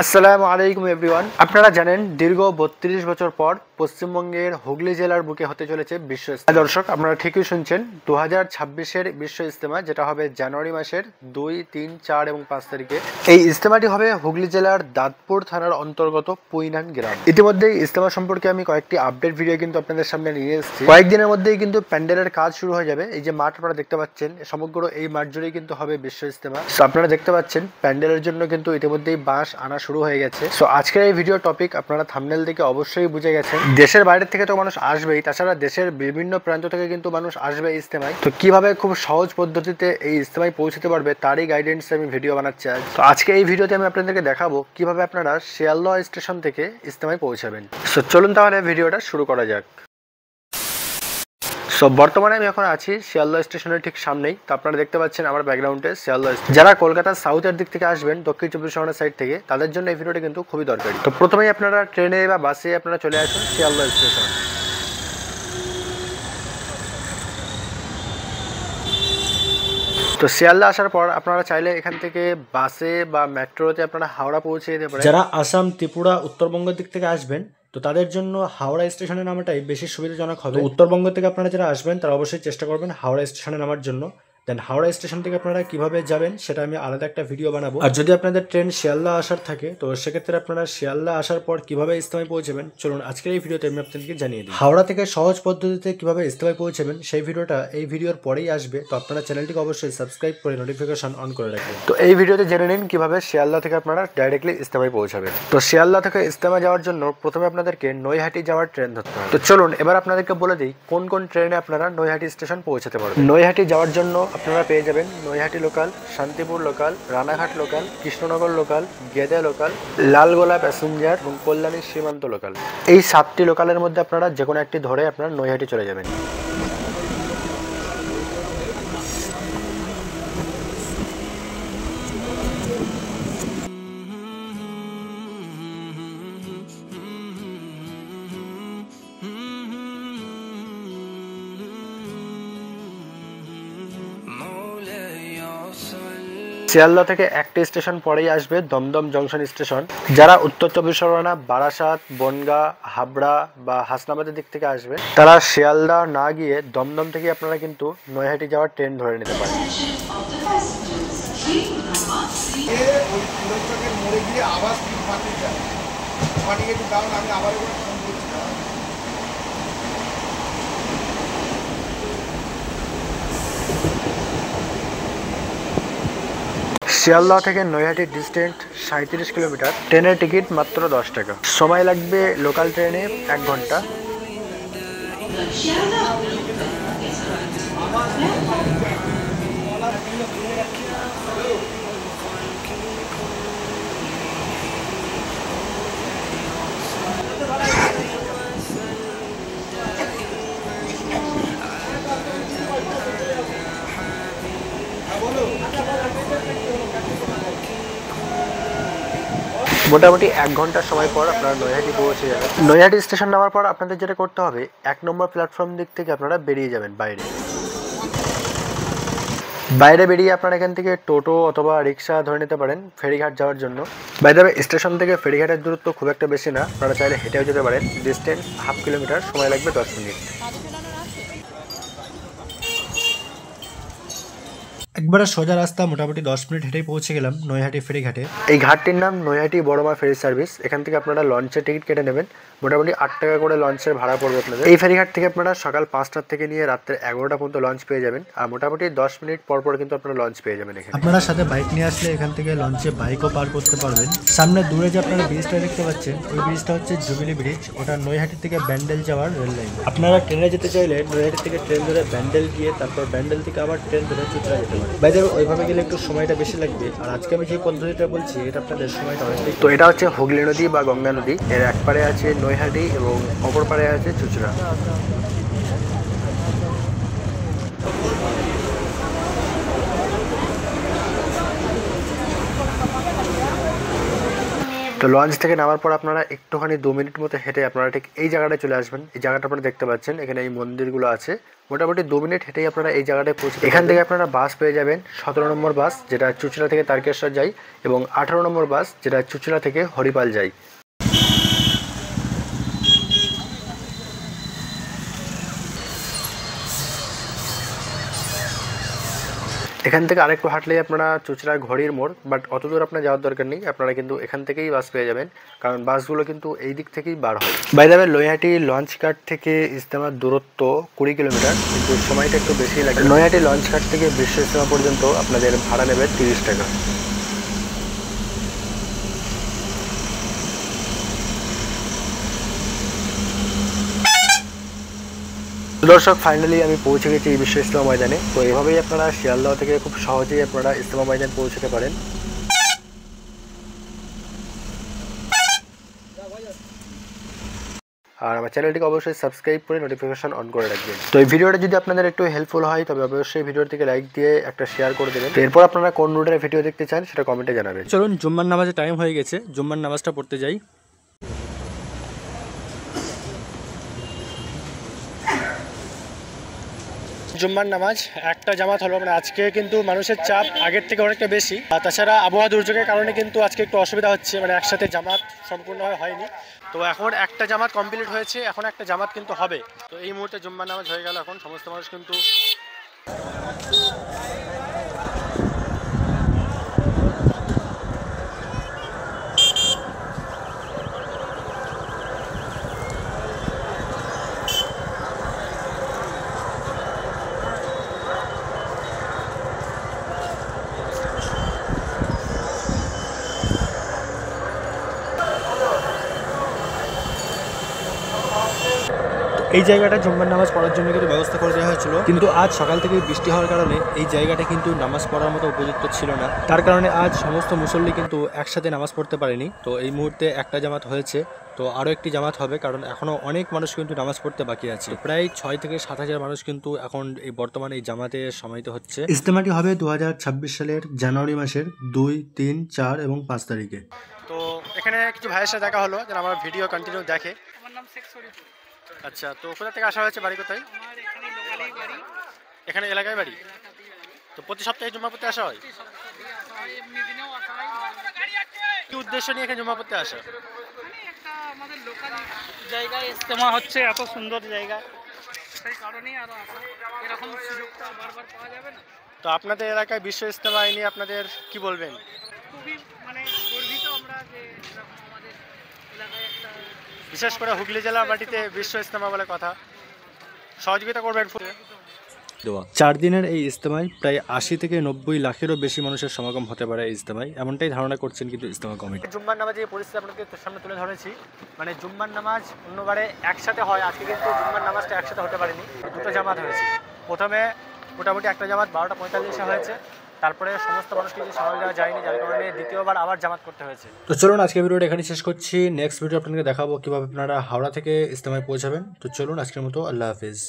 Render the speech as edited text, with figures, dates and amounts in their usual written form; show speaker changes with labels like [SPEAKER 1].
[SPEAKER 1] আসসালামু আলাইকুম এভরিওয়ান। আপনারা জানেন দীর্ঘ ৩২ বছর পর পশ্চিমবঙ্গের হুগলি জেলার বুকে হতে চলেছে বিশ্ব ইজতেমা। দর্শক, আপনারা ঠিকই শুনছেন, ২০২৬-এর বিশ্ব ইজতেমা, যেটা হবে জানুয়ারি মাসের ২, ৩, ৪ এবং ৫ তারিখে। এই ইজতেমাটি হবে হুগলি জেলার দাঁতপুর থানার অন্তর্গত পুইনান গ্রাম। ইতিমধ্যে ইজতেমা সম্পর্কে আমি কয়েকটি আপডেট ভিডিও কিন্তু আপনাদের সামনে নিয়ে এসেছি। কয়েকদিনের মধ্যেই কিন্তু প্যান্ডেলের কাজ শুরু হয়ে যাবে। এই যে মাঠ আপনারা দেখতে পাচ্ছেন, সমগ্র এই মাঠ জুড়েই কিন্তু হবে বিশ্ব ইজতেমা। আপনারা দেখতে পাচ্ছেন প্যান্ডেলের জন্য কিন্তু ইতিমধ্যেই বাঁশ আনা শুরু হয়ে গেছে। সো আজকের এই ভিডিও টপিক আপনারা থাম্বনেল দেখে অবশ্যই বুঝে গেছেন। দেশের বাইরে থেকে তো মানুষ আসবেই, তাছাড়া দেশের বিভিন্ন প্রান্ত থেকে কিন্তু মানুষ আসবে ইজতেমায়। তো কিভাবে খুব সহজ পদ্ধতিতে এই ইজতেমায় পৌঁছতে পারবে তারই গাইডেন্স আমি ভিডিও বানাচ্ছি আজ। তো আজকে এই ভিডিওতে আমি আপনাদেরকে দেখাবো কিভাবে আপনারা শিয়ালদহ স্টেশন থেকে ইজতেমায় পৌঁছাবেন। সো চলুন তাহলে ভিডিওটা শুরু করা যাক। সো বর্তমানে আমি এখন আছি শিয়ালদহ স্টেশনের ঠিক সামনেই। তো আপনারা দেখতে পাচ্ছেন আমার ব্যাকগ্রাউন্ডে শিয়ালদহ স্টেশন। যারা কলকাতার সাউথের দিক থেকে আসবেন, দক্ষিণ চব্বিশ পরগনার সাইড থেকে, তাদের জন্য এই ভিডিওটা কিন্তু খুবই দরকারি। তো প্রথমেই আপনারা ট্রেনে বা বাসে আপনারা চলে আসুন শিয়ালদহ স্টেশন। তো শিয়ালদহ আসার পর আপনারা চাইলে এখান থেকে বাসে বা মেট্রোতে আপনারা হাওড়া পৌঁছে যেতে পারেন। যারা আসাম, ত্রিপুরা, উত্তরবঙ্গের দিক থেকে আসবেন, তো তাদের জন্য হাওড়া স্টেশনে নামাটাই বেশি সুবিধাজনক হবে। উত্তরবঙ্গ থেকে আপনারা যারা আসবেন তারা অবশ্যই চেষ্টা করবেন হাওড়া স্টেশনে নামার জন্য। দেন হাওড়া স্টেশন থেকে আপনারা কিভাবে যাবেন সেটা আমি আলাদা একটা ভিডিও বানাবো। আর যদি আপনাদের ট্রেন শিয়ালদহ আসার থাকে, তো সেক্ষেত্রে আপনারা শিয়ালদহ আসার পর কিভাবে ইজতেমায় পৌঁছাবেন, চলুন আজকের এই ভিডিওতে আমি আপনাদেরকে জানিয়ে দিই। হাওড়া থেকে সহজ পদ্ধতিতে কিভাবে ইজতেমায় পৌঁছাবেন সেই ভিডিওটা এই ভিডিওর পরেই আসবে। তো আপনারা চ্যানেলটিকে অবশ্যই সাবস্ক্রাইব করে নোটিফিকেশন অন করে রাখবেন। তো এই ভিডিওতে জেনে নিন কিভাবে শিয়ালদহ থেকে আপনারা ডাইরেক্টলি ইজতেমায় পৌঁছাবেন। তো শিয়ালদহ থেকে ইজতেমা যাওয়ার জন্য প্রথমে আপনাদেরকে নৈহাটি যাওয়ার ট্রেন ধরতে হবে। তো চলুন এবার আপনাদেরকে বলে দিই কোন কোন ট্রেনে আপনারা নৈহাটি স্টেশন পৌঁছাতে পারবেন। নৈহাটি যাওয়ার জন্য আপনারা পেয়ে যাবেন Naihati local, Shantipur local, Ranaghat local, Krishnanagar local, Gede local, Lalgola passenger এবং কল্যাণী সীমান্ত লোকাল। এই 7টি লোকালের মধ্যে আপনারা যে কোনো একটি ধরে আপনারা নৈহাটি চলে যাবেন। শিয়ালদহ থেকে একটি স্টেশন পরেই আসবে দমদম জংশন স্টেশন। যারা উত্তর চব্বিশ পরগনা, বারাসাত, বনগাঁ, হাবড়া বা হাসনাবাদের দিক থেকে আসবে, তারা শিয়ালদহ না গিয়ে দমদম থেকে আপনারা কিন্তু নৈহাটি যাওয়ার ট্রেন ধরে নিতে পারেন। শিয়ালদহ থেকে নৈহাটির ডিস্টেন্স 37 কিলোমিটার। ট্রেনের টিকিট মাত্র 10 টাকা। সময় লাগবে লোকাল ট্রেনে 1 ঘন্টা। মোটামুটি 1 ঘন্টার সময় পর আপনারা নৈহাটি পৌঁছে যাবেন। নৈহাটি স্টেশন নামার পর আপনাদের যেটা করতে হবে, 1 নম্বর প্ল্যাটফর্ম দিক থেকে আপনারা বেরিয়ে যাবেন বাইরে বেরিয়ে আপনারা এখান থেকে টোটো অথবা রিক্সা ধরে নিতে পারেন ফেরিঘাট যাওয়ার জন্য। বাই দ্য ওয়ে, স্টেশন থেকে ফেরিঘাটের দূরত্ব খুব একটা বেশি না, আপনারা চাইলে হেঁটেও যেতে পারেন। ডিস্টেন্স 1/2 কিলোমিটার, সময় লাগবে 10 মিনিট। একবারে সোজা রাস্তা, মোটামুটি 10 মিনিট হেঁটেই পৌঁছে গেলাম নৈহাটি ফেরিঘাটে। এই ঘাটটির নাম নৈহাটি বড়মা ফেরি সার্ভিস। এখান থেকে আপনারা লঞ্চের টিকিট কেটে নেবেন। মোটামুটি 8 টাকা করে লঞ্চের ভাড়া পড়বে আপনাদের। এই ফেরিঘাট থেকে আপনারা সকাল 5টার থেকে নিয়ে রাত্রে 11টা পর্যন্ত লঞ্চ পেয়ে যাবেন। আর মোটামুটি 10 মিনিট পর পর কিন্তু আপনারা লঞ্চ পেয়ে যাবেন এখানে। আপনারা সাথে বাইক নিয়ে আসলে এখান থেকে লঞ্চে বাইকও পার করতে পারবেন। সামনে দূরে যে আপনারা ব্রিজটা দেখতে পাচ্ছেন, ওই ব্রিজটা হচ্ছে জুবিলি ব্রিজ। ওটা নৈহাটি থেকে ব্যান্ডেল যাওয়ার রেল লাইন। আপনারা ট্রেনে যেতে চাইলে নৈহাটি থেকে ট্রেন ধরে ব্যান্ডেল গিয়ে তারপর ব্যান্ডেল থেকে আবার ট্রেন ধরে চুচড়া যেতে পারেন। বাইরে ওইভাবে গেলে একটু সময়টা বেশি লাগবে। আর আজকে আমি যে পদ্ধতিটা বলছি এটা আপনাদের সময়টা অনেকটাই। তো এটা হচ্ছে হুগলি নদী বা গঙ্গা নদী। এর এক পারে আছে নৈহাটি এবং অপর পারে আছে চুচড়া। তো লঞ্চ থেকে নামার পর আপনারা একটুখানি 2 মিনিট মতো হেঁটে আপনারা ঠিক এই জায়গাটায় চলে আসবেন। এই জায়গাটা আপনারা দেখতে পাচ্ছেন, এখানে এই মন্দিরগুলো আছে। মোটামুটি 2 মিনিট হেঁটেই আপনারা এই জায়গাটায় পৌঁছে। এখান থেকে আপনারা বাস পেয়ে যাবেন 17 নম্বর বাস, যেটা চুঁচুড়া থেকে তারকেশ্বর যায়, এবং 18 নম্বর বাস, যেটা চুঁচুড়া থেকে হরিপাল যায়। এখান থেকে আরেকটু হাঁটলেই আপনারা চুঁচুড়া ঘড়ির মোড়, বাট অত দূর আপনার যাওয়ার দরকার নেই, আপনারা কিন্তু এখান থেকেই বাস পেয়ে যাবেন, কারণ বাসগুলো কিন্তু এই দিক থেকেই বার হয়। By the way, Naihati launch ঘাট থেকে ইজতেমার দূরত্ব 20 কিলোমিটার, কিন্তু সময়টা একটু বেশি লাগে। নৈহাটি লঞ্চ ঘাট থেকে বিশ্ব ইজতেমা পর্যন্ত আপনাদের ভাড়া নেবে 30 টাকা। দর্শক, ফাইনালি আমি পৌঁছে গেছি এই বিশ্ব ইজতেমা ময়দানে। তো এভাবেই আপনারা শিয়ালদহ থেকে খুব সহজেই আপনারা ইজতেমা ময়দান পৌঁছতে পারেন। আর আমার চ্যানেলটিকে অবশ্যই সাবস্ক্রাইব করে নোটিফিকেশন অন করে রাখবেন। তো এই ভিডিওটা যদি আপনাদের একটু হেল্পফুল হয় তবে অবশ্যই ভিডিওটিকে লাইক দিয়ে একটা শেয়ার করে দেবেন। এরপর আপনারা কোন রুটের ভিডিও দেখতে চান সেটা কমেন্টে জানাবেন। চলুন, জুম্মার নামাজের টাইম হয়ে গেছে, জুম্মার নামাজটা পড়তে যাই। জুম্মার নামাজ একটা জামাত হলো, মানে আজকে কিন্তু মানুষের চাপ আগের থেকে অনেকটা বেশি। তাছাড়া আবহাওয়া দুর্যোগের কারণে কিন্তু আজকে একটু অসুবিধা হচ্ছে, মানে একসাথে জামাত সম্পূর্ণভাবে হয়নি। তো এখন একটা জামাত কমপ্লিট হয়েছে, এখন একটা জামাত কিন্তু হবে। তো এই মুহূর্তে জুম্মার নামাজ হয়ে গেল, এখন সমস্ত মানুষ কিন্তু এই জায়গাটা জুম্মার নামাজ পড়ার জন্য কিন্তু ব্যবস্থা করে দেওয়া হয়েছিল, কিন্তু আজ সকাল থেকে বৃষ্টি হওয়ার কারণে এই জায়গাটা কিন্তু নামাজ পড়ার মতো উপযুক্ত ছিল না। তার কারণে আজ সমস্ত মুসল্লি কিন্তু একসাথে নামাজ পড়তে পারেনি। তো এই মুহূর্তে একটা জামাত হয়েছে, তো আরও একটি জামাত হবে, কারণ এখনও অনেক মানুষ কিন্তু নামাজ পড়তে বাকি আছে। প্রায় 6 থেকে 7 হাজার মানুষ কিন্তু এখন এই বর্তমানে এই জামাতে সমাহিত হচ্ছে। ইজতেমাটি হবে 2026 সালের জানুয়ারি মাসের 2, 3, 4 এবং 5 তারিখে। তো এখানে কিছু ভাইয়ের সাথে দেখা হলো, যারা আমার ভিডিও কন্টিনিউ দেখে। আমার নাম শেখ শরীফুল। আচ্ছা, তো কোথা থেকে আসা হয়েছে? বাড়ি কোথায়? আমার এখানে লোকালেই বাড়ি। এখানে এলাকায় বাড়ি? তো প্রতি সপ্তাহে জুম্মা পড়তে আসা হয়? এমনি দিনেও আসা হয়। কি উদ্দেশ্য নিয়ে এখানে জুম্মা পড়তে আসা? একটা আমাদের লোকাল জায়গায় ইজতেমা হচ্ছে, এত সুন্দর জায়গা, সেই কারণেই আরো আসা। এরকম সুযোগটা বারবার পাওয়া যাবে না। তো আপনাদের এলাকায় বিশ্ব ইজতেমা নিয়ে আপনাদের কি বলবেন? খুবই মানে গর্বিত আমরা যে এরকম আমাদের এলাকায় একটা, বিশেষ করে হুগলি জেলার মাটিতে বিশ্ব ইজতেমা বলে কথা। সহযোগিতা করবেন। 4 দিনের এই ইজতেমায় প্রায় 80 থেকে 90 লাখেরও বেশি মানুষের সমাগম হতে পারে এই ইজতেমায়, এমনটাই ধারণা করছেন কিন্তু ইজতেমা কমিটি। জুম্মার নামাজে এই পরিস্থিতি আপনাদের সামনে তুলে ধরেছি, মানে জুম্মার নামাজ অন্যবারে একসাথে হয়, আজকে কিন্তু জুম্মার নামাজটা একসাথে হতে পারেনি, দুটো জামাত হয়েছে। প্রথমে মোটামুটি একটা জামাত 12:45 হয়েছে, তারপরে সমস্ত মানুষকে যে সময় দেওয়া যায়নি, যার কারণে দ্বিতীয়বার আবার জামাত করতে হয়েছে। তো চলুন, আজকে ভিডিওটা এখানে শেষ করছি। নেক্সট ভিডিও আপনাদেরকে দেখাবো কীভাবে আপনারা হাওড়া থেকে ইজতেমায় পৌঁছাবেন। তো চলুন, আজকের মতো আল্লাহ হাফিজ।